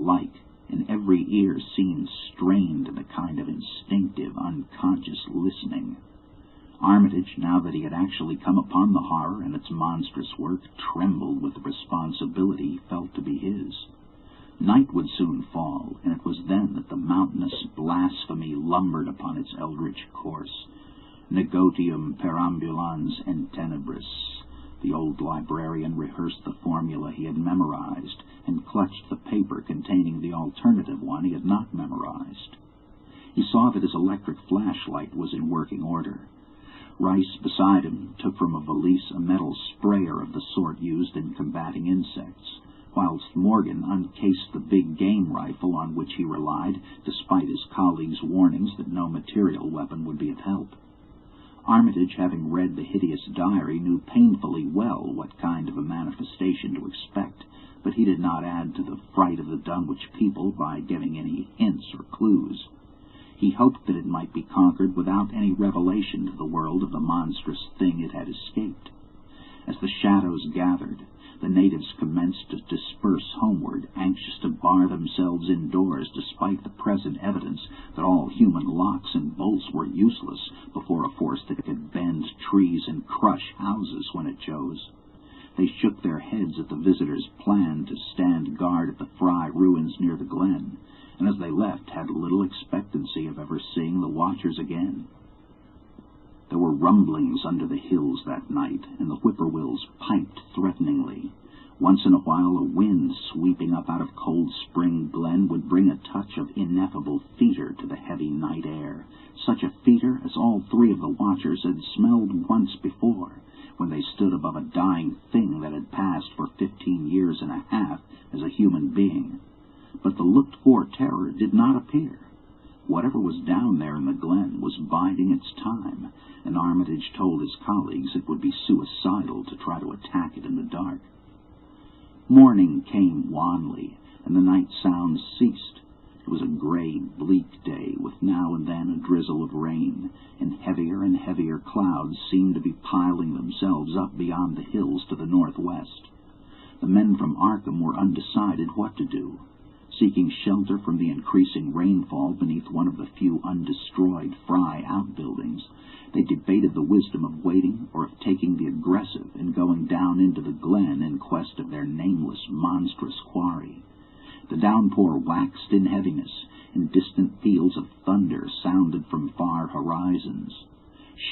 alike, and every ear seemed strained in a kind of instinctive, unconscious listening. Armitage, now that he had actually come upon the horror and its monstrous work, trembled with the responsibility he felt to be his. Night would soon fall, and it was then that the mountainous blasphemy lumbered upon its eldritch course. Negotium perambulans in tenebris. The old librarian rehearsed the formula he had memorized, and clutched the paper containing the alternative one he had not memorized. He saw that his electric flashlight was in working order. Rice, beside him, took from a valise a metal sprayer of the sort used in combating insects, whilst Morgan uncased the big game rifle on which he relied, despite his colleagues' warnings that no material weapon would be of help. Armitage, having read the hideous diary, knew painfully well what kind of a manifestation to expect, but he did not add to the fright of the Dunwich people by giving any hints or clues. He hoped that it might be conquered without any revelation to the world of the monstrous thing it had escaped. As the shadows gathered, the natives commenced to disperse homeward, anxious to bar themselves indoors despite the present evidence that all human locks and bolts were useless before a force that could bend trees and crush houses when it chose. They shook their heads at the visitors' plan to stand guard at the Fry ruins near the glen, and as they left had little expectancy of ever seeing the watchers again. There were rumblings under the hills that night, and the whippoorwills piped threateningly. Once in a while a wind sweeping up out of Cold Spring Glen would bring a touch of ineffable theater to the heavy night air, such a theater as all three of the watchers had smelled once before, when they stood above a dying thing that had passed for 15 years and a half as a human being. But the looked-for terror did not appear. Whatever was down there in the glen was biding its time, and Armitage told his colleagues it would be suicidal to try to attack it in the dark. Morning came wanly, and the night sounds ceased. It was a gray, bleak day, with now and then a drizzle of rain, and heavier clouds seemed to be piling themselves up beyond the hills to the northwest. The men from Arkham were undecided what to do. Seeking shelter from the increasing rainfall beneath one of the few undestroyed Fry outbuildings, they debated the wisdom of waiting or of taking the aggressive and going down into the glen in quest of their nameless, monstrous quarry. The downpour waxed in heaviness, and distant peals of thunder sounded from far horizons.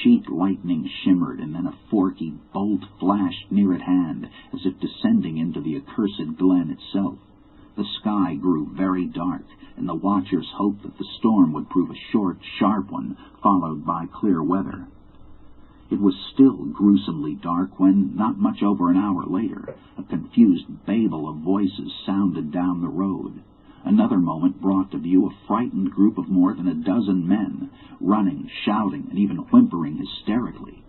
Sheet lightning shimmered, and then a forky bolt flashed near at hand, as if descending into the accursed glen itself. The sky grew very dark, and the watchers hoped that the storm would prove a short, sharp one, followed by clear weather. It was still gruesomely dark when, not much over an hour later, a confused babel of voices sounded down the road. Another moment brought to view a frightened group of more than a dozen men, running, shouting, and even whimpering hysterically.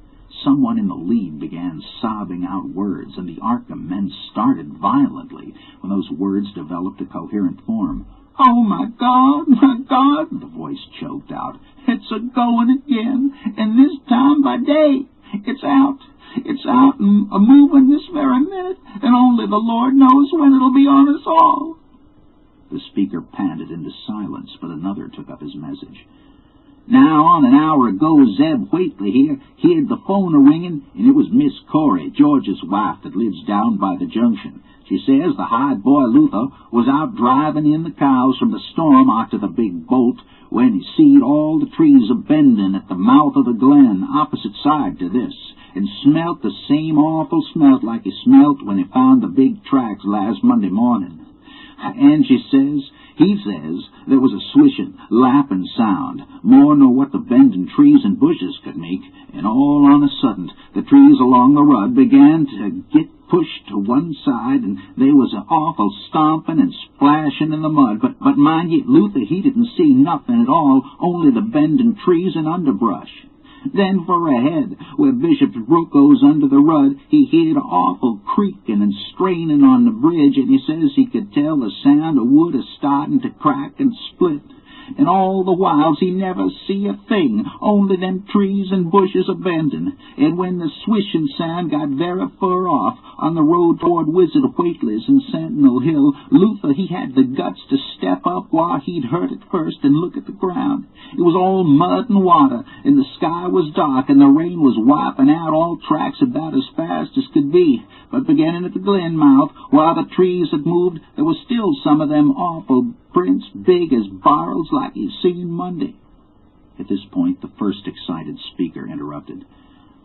Someone in the lead began sobbing out words, and the Arkham men started violently when those words developed a coherent form. "Oh, my God, the voice choked out. "It's a-going again, and this time by day. It's out and a-moving this very minute, and only the Lord knows when it'll be on us all." The speaker panted into silence, but another took up his message. "Now, on an hour ago, Zeb Whately here heard the phone a-ringing, and it was Miss Corey, George's wife, that lives down by the junction. She says the hired boy Luther was out driving in the cows from the storm after the big bolt when he seed all the trees a-bending at the mouth of the glen opposite side to this, and smelt the same awful smelt like he smelt when he found the big tracks last Monday morning. And he says, there was a swishing, lapping sound, more nor what the bending trees and bushes could make, and all on a sudden the trees along the rud began to get pushed to one side, and there was an awful stomping and splashing in the mud, but mind ye, Luther, he didn't see nothing at all, only the bending trees and underbrush. Then for ahead, where Bishop's Brook goes under the rud, he heard an awful creaking and straining on the bridge, and he says he could tell the sound of wood a-starting to crack and split. and all the whiles he never see a thing, only them trees and bushes abandoned. And when the swishing sound got very far off, on the road toward Wizard Whately's and Sentinel Hill, Luther, he had the guts to step up while he'd heard it first and look at the ground. It was all mud and water, and the sky was dark, and the rain was wiping out all tracks about as fast as could be. But beginning at the glen mouth, while the trees had moved, there was still some of them awful prints, big as barrels like you'd seen Monday. At this point, the first excited speaker interrupted.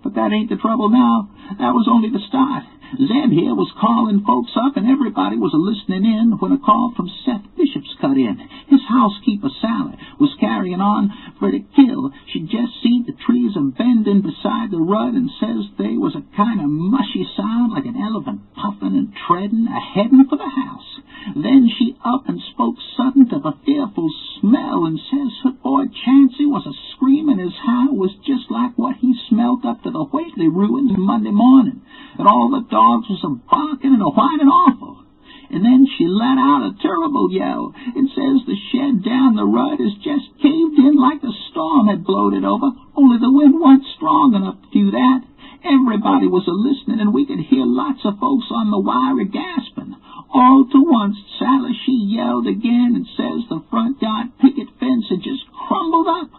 "But that ain't the trouble now. That was only the start. Zeb here was calling folks up, and everybody was a-listening in when a call from Seth Bishop's cut in. His housekeeper, Sally, was carrying on for to kill. She'd just seen the trees a-bending beside the rut and says they was a kind of mushy sound like an elephant puffing and treading a-heading for the house. Then she up and spoke sudden to the fearful smell and says her boy Chancey was a-screaming his howl was just like what he smelt up to the Whately ruins Monday morning, and all the dogs was a-barking and a-whining awful. And then she let out a terrible yell, and says the shed down the rut is just caved in like the storm had blowed it over, only the wind wasn't strong enough to do that. Everybody was a-listening, and we could hear lots of folks on the wire a-gasping. All to once, Sally, she yelled again and says the front yard picket fence had just crumbled up,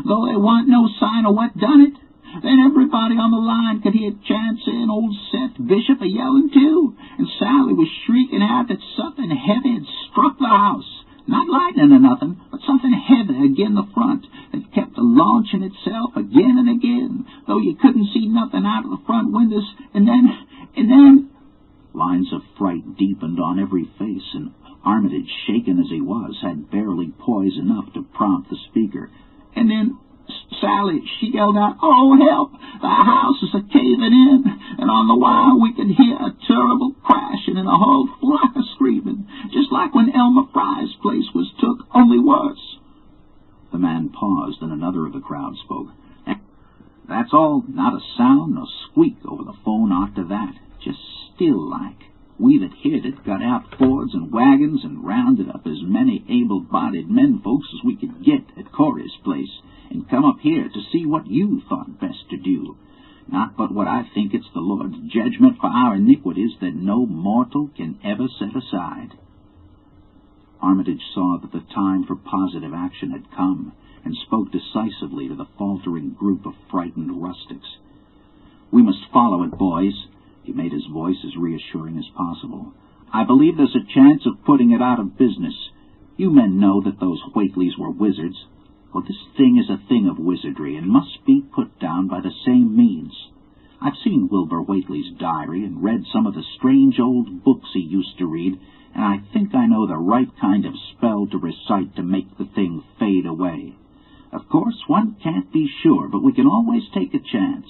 though there wasn't no sign of what done it. Then everybody on the line could hear Chancey and old Seth Bishop a-yelling too, and Sally was shrieking out that something heavy had struck the house. Not lightning or nothing, but something heavy agin the front that kept launching itself again and again, though you couldn't see nothing out of the front windows. And then... Lines of fright deepened on every face, and Armitage, shaken as he was, had barely poise enough to prompt the speaker. And then Sally, she yelled out, "Oh, help! The house is a-caving in!" And on the wire we could hear a terrible crashing and a whole flock of screaming, just like when Elmer Fry's place was took, only worse. The man paused, and another of the crowd spoke. "That's all. Not a sound nor squeak over the phone after that. Just still like. We that heard it got out Fords and wagons and rounded up as many able-bodied men folks as we could get at Corey's place, and come up here to see what you thought best to do. Not but what I think it's the Lord's judgment for our iniquities that no mortal can ever set aside." Armitage saw that the time for positive action had come, and spoke decisively to the faltering group of frightened rustics. "We must follow it, boys." He made his voice as reassuring as possible. "I believe there's a chance of putting it out of business. You men know that those Whateleys were wizards. Well, this thing is a thing of wizardry, and must be put down by the same means. I've seen Wilbur Whately's diary, and read some of the strange old books he used to read, and I think I know the right kind of spell to recite to make the thing fade away. Of course, one can't be sure, but we can always take a chance.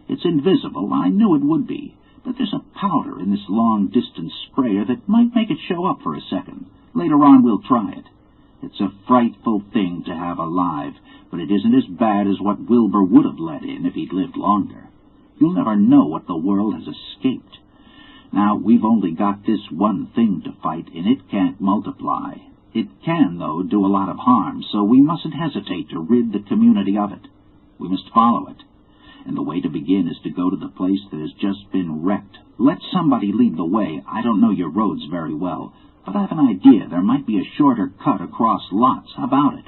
It's invisible, I knew it would be, but there's a powder in this long-distance sprayer that might make it show up for a second. Later on we'll try it. It's a frightful thing to have alive, but it isn't as bad as what Wilbur would have let in if he'd lived longer. You'll never know what the world has escaped. Now, we've only got this one thing to fight, and it can't multiply. It can, though, do a lot of harm, so we mustn't hesitate to rid the community of it. We must follow it. And the way to begin is to go to the place that has just been wrecked. Let somebody lead the way. I don't know your roads very well, but I have an idea there might be a shorter cut across lots. How about it?"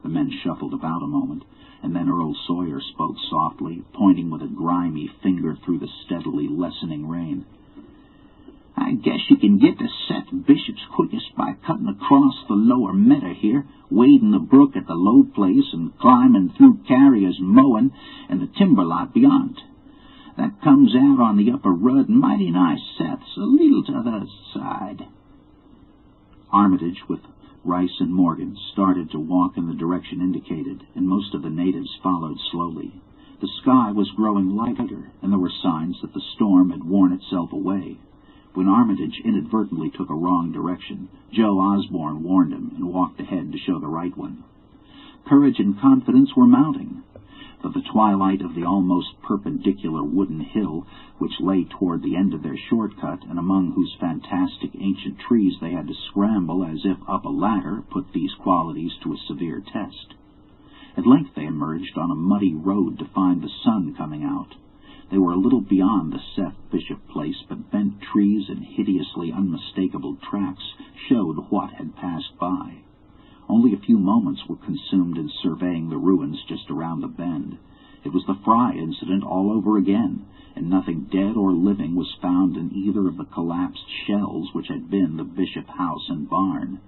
The men shuffled about a moment, and then Earl Sawyer spoke softly, pointing with a grimy finger through the steadily lessening rain. "I guess you can get to Seth Bishop's quickest by cutting across the lower meadow here, wading the brook at the low place, and climbing through Carrier's mowing and the timber lot beyond. That comes out on the upper rud mighty nigh Seth's, a leetle to the side." Armitage, with Rice and Morgan, started to walk in the direction indicated, and most of the natives followed slowly. The sky was growing lighter, and there were signs that the storm had worn itself away. When Armitage inadvertently took a wrong direction, Joe Osborne warned him and walked ahead to show the right one. Courage and confidence were mounting. but the twilight of the almost perpendicular wooden hill, which lay toward the end of their shortcut, and among whose fantastic ancient trees they had to scramble as if up a ladder, put these qualities to a severe test. At length they emerged on a muddy road to find the sun coming out. They were a little beyond the Seth Bishop place, but bent trees and hideously unmistakable tracks showed what had passed by. Only a few moments were consumed in surveying the ruins just around the bend. It was the Fry incident all over again, and nothing dead or living was found in either of the collapsed shells which had been the Bishop house and barn.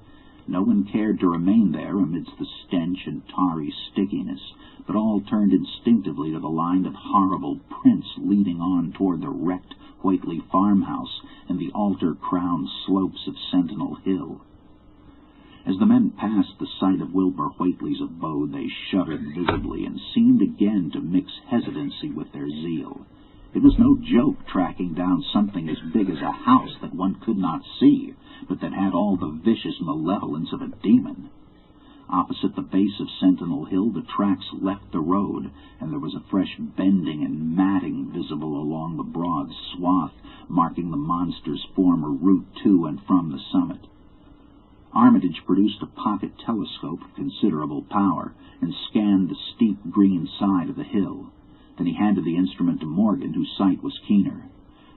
No one cared to remain there amidst the stench and tarry stickiness, but all turned instinctively to the line of horrible prints leading on toward the wrecked Whately farmhouse and the altar-crowned slopes of Sentinel Hill. As the men passed the site of Wilbur Whately's abode, they shuddered visibly and seemed again to mix hesitancy with their zeal. It was no joke tracking down something as big as a house that one could not see, but that had all the vicious malevolence of a demon. Opposite the base of Sentinel Hill, the tracks left the road, and there was a fresh bending and matting visible along the broad swath, marking the monster's former route to and from the summit. Armitage produced a pocket telescope of considerable power and scanned the steep green side of the hill. Then he handed the instrument to Morgan, whose sight was keener.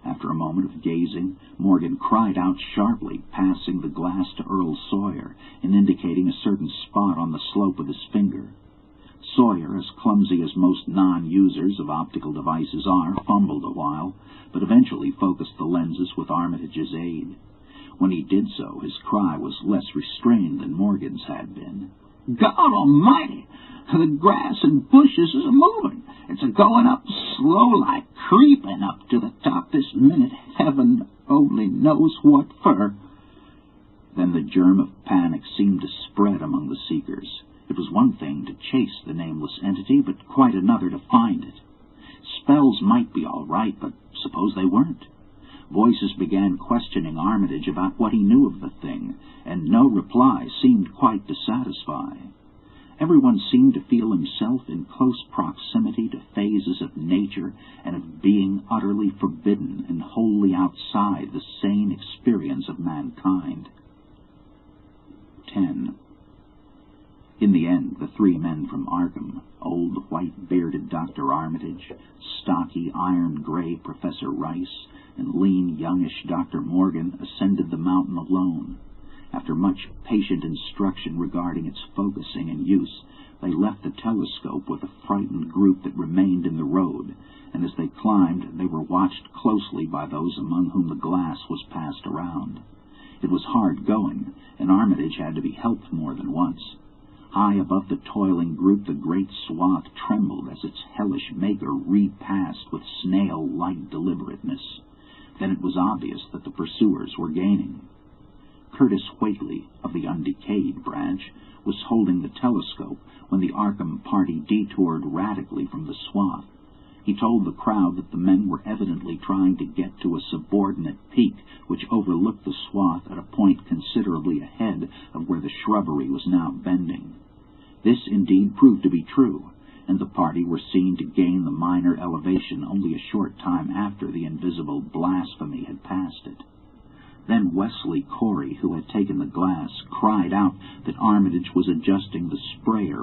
After a moment of gazing, Morgan cried out sharply, passing the glass to Earl Sawyer and indicating a certain spot on the slope with his finger. Sawyer, as clumsy as most non-users of optical devices are, fumbled a while, but eventually focused the lenses with Armitage's aid. When he did so, his cry was less restrained than Morgan's had been. "God Almighty! The grass and bushes is a-moving. It's a-going up slow-like, creeping up to the top this minute. Heaven only knows what for." Then the germ of panic seemed to spread among the seekers. It was one thing to chase the nameless entity, but quite another to find it. Spells might be all right, but suppose they weren't? Voices began questioning Armitage about what he knew of the thing, and no reply seemed quite to satisfy. Everyone seemed to feel himself in close proximity to phases of nature and of being utterly forbidden and wholly outside the sane experience of mankind. 10. In the end, the three men from Arkham, old white-bearded Dr. Armitage, stocky iron-gray Professor Rice, and lean, youngish Dr. Morgan, ascended the mountain alone. After much patient instruction regarding its focusing and use, they left the telescope with a frightened group that remained in the road, and as they climbed, they were watched closely by those among whom the glass was passed around. It was hard going, and Armitage had to be helped more than once. High above the toiling group, the great swath trembled as its hellish maker repassed with snail-like deliberateness. Then it was obvious that the pursuers were gaining. Curtis Whately, of the undecayed branch, was holding the telescope when the Arkham party detoured radically from the swath. He told the crowd that the men were evidently trying to get to a subordinate peak which overlooked the swath at a point considerably ahead of where the shrubbery was now bending. This indeed proved to be true, and the party were seen to gain the minor elevation only a short time after the invisible blasphemy had passed it. Then Wesley Corey, who had taken the glass, cried out that Armitage was adjusting the sprayer